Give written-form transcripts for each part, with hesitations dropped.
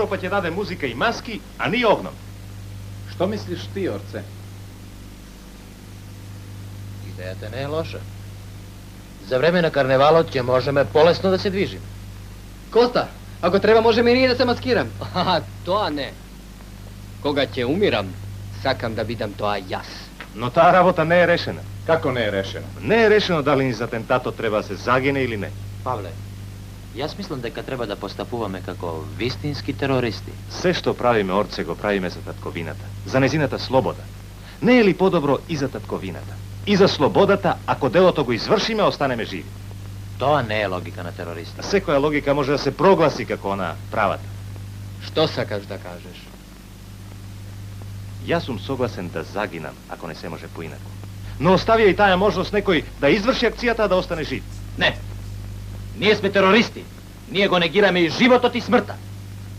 Skoro pa će dade muzike i maski, a ni ognom. Što misliš ti, Orce? Ideja te ne je loša. Za vreme na karnevalu će možeme polesno da se dvižim. Kosta, ako treba može mi nije da se maskiram. Aha, to ne. Koga će umiram, sakam da bidam to jas. No ta rabota ne je rešena. Kako ne je rešeno? Ne je rešeno da li ni za atentato treba se zagine ili ne. Pavle, ja smislim da kad treba da postapuvame kako vistinski teroristi. Sve što pravime, Orce, go pravime za tatkovinata. Za nezinata sloboda. Ne je li podobro i za tatkovinata? I za slobodata, ako delo togo izvršime, ostaneme živi. To ne je logika na terorista. Sve koja logika može da se proglasi kako ona pravata. Što sakaš da kažeš? Ja sam soglasen da zaginam, ako ne se može po inaku. No ostavio i taja možnost nekoj da izvrši akcijata, da ostane živ. Ne. Nije sme teroristi. Nije go negirame i život od i smrta.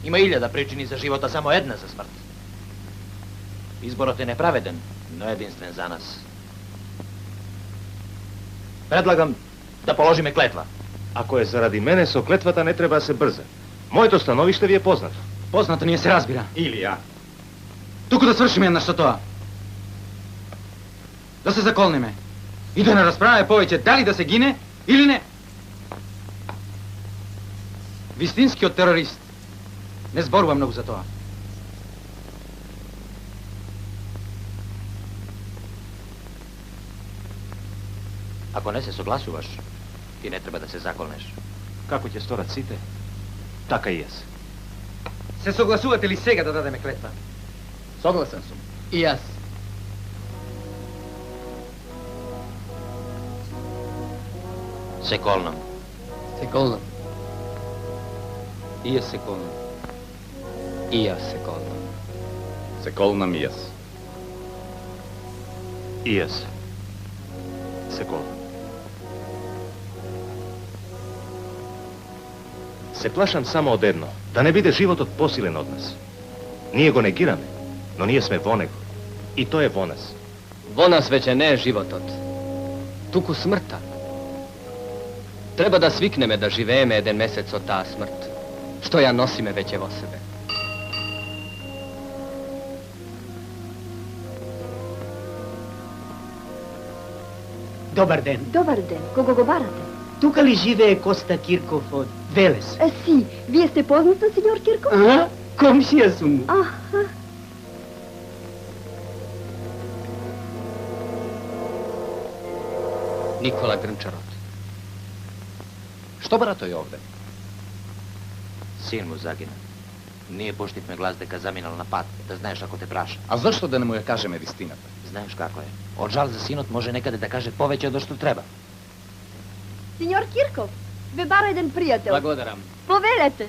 Ima 1000 pričini za života, samo jedna za smrt. Izborot je nepraveden, no jedinstven za nas. Predlagam da položi me kletva. Ako je zaradi mene, so kletvata ne treba se brza. Moje to stanovište vi je poznato. Poznato nije se razbira. Ili ja. Тук да свършим една штатоа. Да се заколнеме. И да не разправяме повече дали да се гине или не. Вистинскиот терорист не зборува много за тоа. Ako ne se soglasuvaš, ti ne treba da se zakolneš. Kako će storat site, така и јас. Се согласувате ли сега да дадеме клетва? Согласен съм. И аз. Се колнам. Се колнам. И аз се колнам. И аз се колнам. Се колнам и аз. И јас се колнам. Се плашам само од едно, да не биде животот посилен од нас. Ние го негираме, но ние сме во него. И тој е во нас. Во нас веќе не е животот. Туку смртта. Треба да свикнеме да живееме еден месец од таа смрт, што ја носиме веќе во себе. Добар ден. Добар ден. Кого го барате? Тука ли живее Коста Кирков од Велес? Си. Вие сте познат на сеньор Кирков? Ага, комшија сум му. Аха. Никола Грнчарот. Што бара тој овде? Син му загина. Ние поштивме глас дека заминал на пат, да знаеш ако те праша. А зашто да не му ја кажеме вистината? Знаеш како е. Од жал за синот може некаде да каже повеќе од што треба. Сеньор Кирков, ве бара еден пријател. Благодарам. Повелете.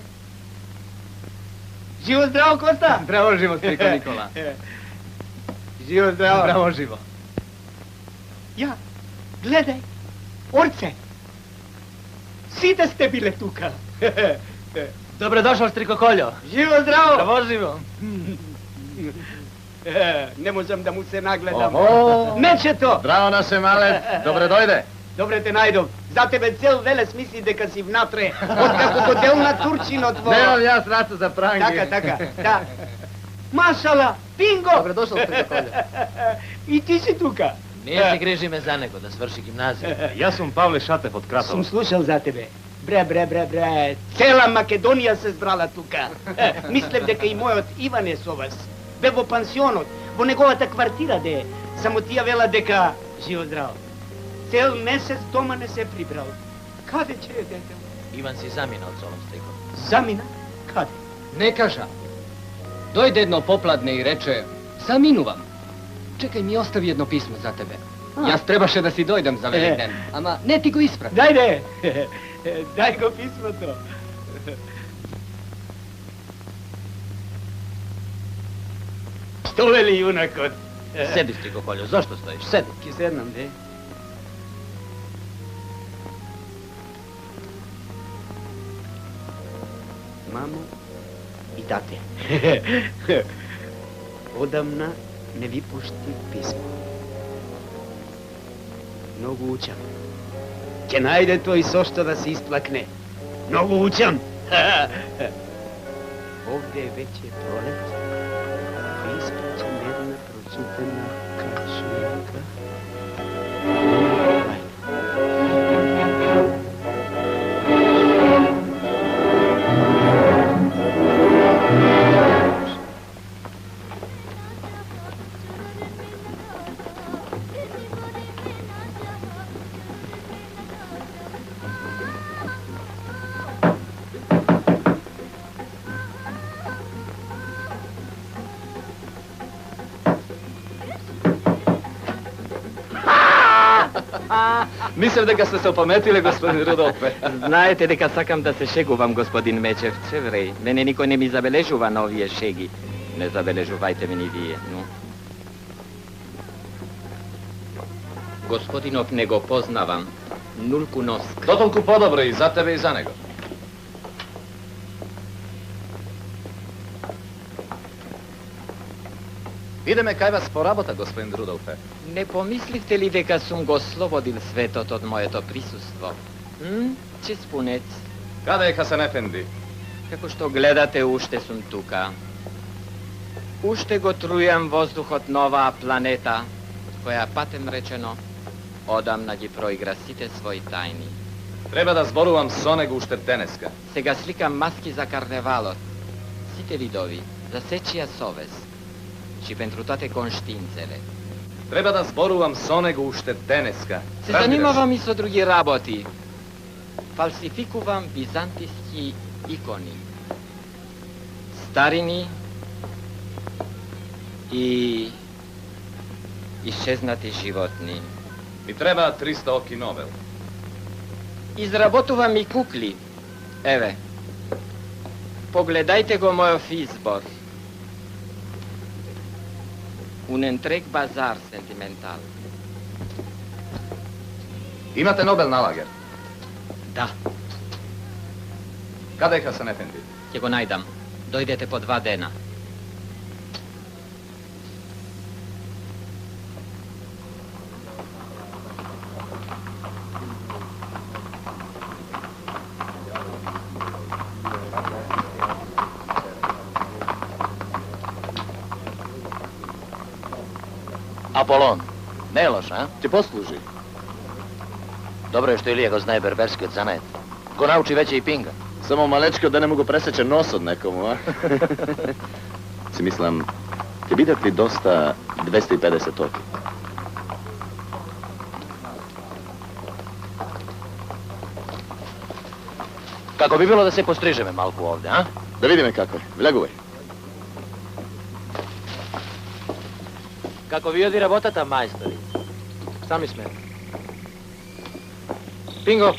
Живо здраво, Коста! Здраво живо, стрико Никола. Живо здраво. Здраво живо. Ја, гледај, Орце! Сите сте биле тука. Добре дошол, стрико Колјо. Живо здраво! Здраво живо. Не можам да му се нагледам. Охо! Мечето! Здраво насе мале, добре дојде. Добре те најдов. За тебе цел Велес мисли дека си внатре. Откако го дел на турчинот во... Немам јас раца за пранги. Така, да. Машала, Пинго! Добре дошол, стрико Колјо. И ти си тука. Ние се грижиме за него да сврши гимназија. Јас сум Павле Шатев од Кратово. Сум слушал за тебе. Бре. Цела Македонија се збрала тука. Мислев дека и мојот Иван е со вас. Бе во пансионот, во неговата квартира де е. Само тија вела дека... Живо здраво. Цел месец дома не се прибрал. Каде ќе е дете? Иван си замина од солом стрико. Замина? Каде? Не кажа. Дојде едно попладне и рече, заминувам. Чекај ми остави едно писмо за тебе. Јас требаше да си дојдам за Великден, ама не ти го испрати. Дајде! Дај го писмото. Што вели юнакот? Седи, стрико Колјо, зашто стоиш? Седи. Ке седнам, де. Мамо и тате. Одамна не ви пуштив писмо. Многу учам. Ќе најде тој со што да се исплакне. Многу учам. Ovdje je već je prolet. Ispred će jedna procutena kačljika. Mislim дека сте се опаметиле, господин Рудолфе. Знаете дека сакам да се шегувам, господин Мечевче, врей. Мене никой не ми забележува на овие шеги. Не забележувајте ми ни вие, но... Господинов не го познавам. Нулку Носк. Дотолку подобро и за тебе и за него. Идеме кај вас по работа, господин Рудолфе. Не помисливте ли дека сум го слободил светот од моето присуство? Чеспунец. Каде е Хасан Ефенди? Како што гледате, уште сум тука. Уште го трујам воздухот на оваа планета, која патем речено, одамна ги проигра сите своји тајни. Треба да зборувам со него уште денеска. Сега сликам маски за карневалот. Сите видови, за сечија совест. Шипентрутате конштинцеле. Треба да зборувам со него уште денеска. Се занимавам и со други работи. Фалсификувам византиски икони. Старини и исчезнати животни. Ми треба 300 оки Нобел. Изработувам и кукли. Еве. Погледајте го мојов избор. Унентрек базар сентиментал. Имате Нобел на лагер? Да, Каде е Хасан Ефенди? ќе го најдам. Дојдете по 2 дена. Аполон. Не е лош, а? Ќе послужи. Добро е што Илија го знае берберскиот занает. Го научи веќе и пинга. Само малечко да не му го пресече носот некому, а? Си мислам, ќе бидат ли доста 250 оки? Како би било да се пострижеме малку овде, а? Да видиме како е. Влегувај. Како ви оди работата, мајстори? Сами сме. Пинго!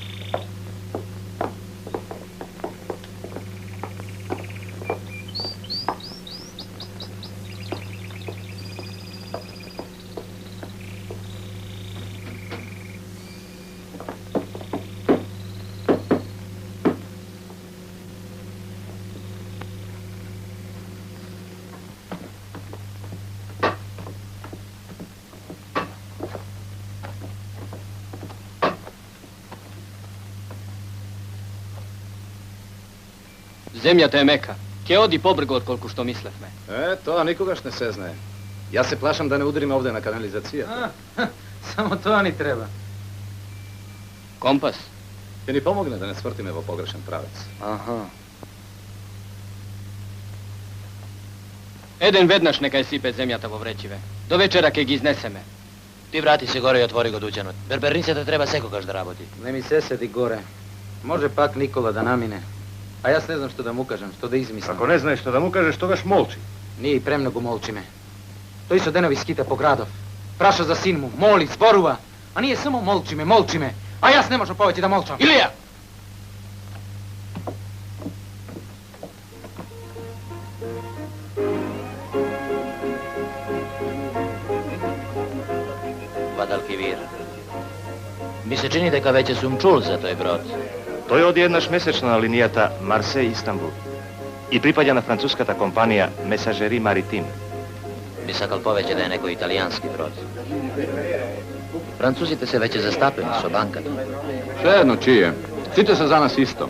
Земјата е мека. Ке оди побрго отколку што мислевме. Тоа никогаш не се знае. Јас се плашам да не удариме овде на канализацијата. Само тоа ни треба. Компас. Ќе ни помогне да не свртиме во погрешен правец. Аха. Еден веднаш нека ја сипе земјата во вречиве. До вечера ќе ги изнесеме. Ти врати се горе и отвори го дуќанот. Берберницата треба секогаш да работи. Не ми се седи горе. Може пак Никола да намине. А јас не знам што да му кажам, што да измислам. Ако не знаеш што да му кажеш, тогаш молчи. Ние и премногу молчиме. Тој со денови скита по градов. Праша за син му, моли, зборува. А ние само молчиме, молчиме. А јас не можам повеќе да молчам. Илија! Гвадалкивир. Ми се чини дека веќе сум чул за тој брод. Тој оди еднаш месечно на линијата Марсеј-Истанбул и припаѓа на француската компанија Месажери Маритим. Би сакал повеќе да е некој италијански брод. Французите се веќе застапени со банката. Все едно чије. Сите се за нас исто.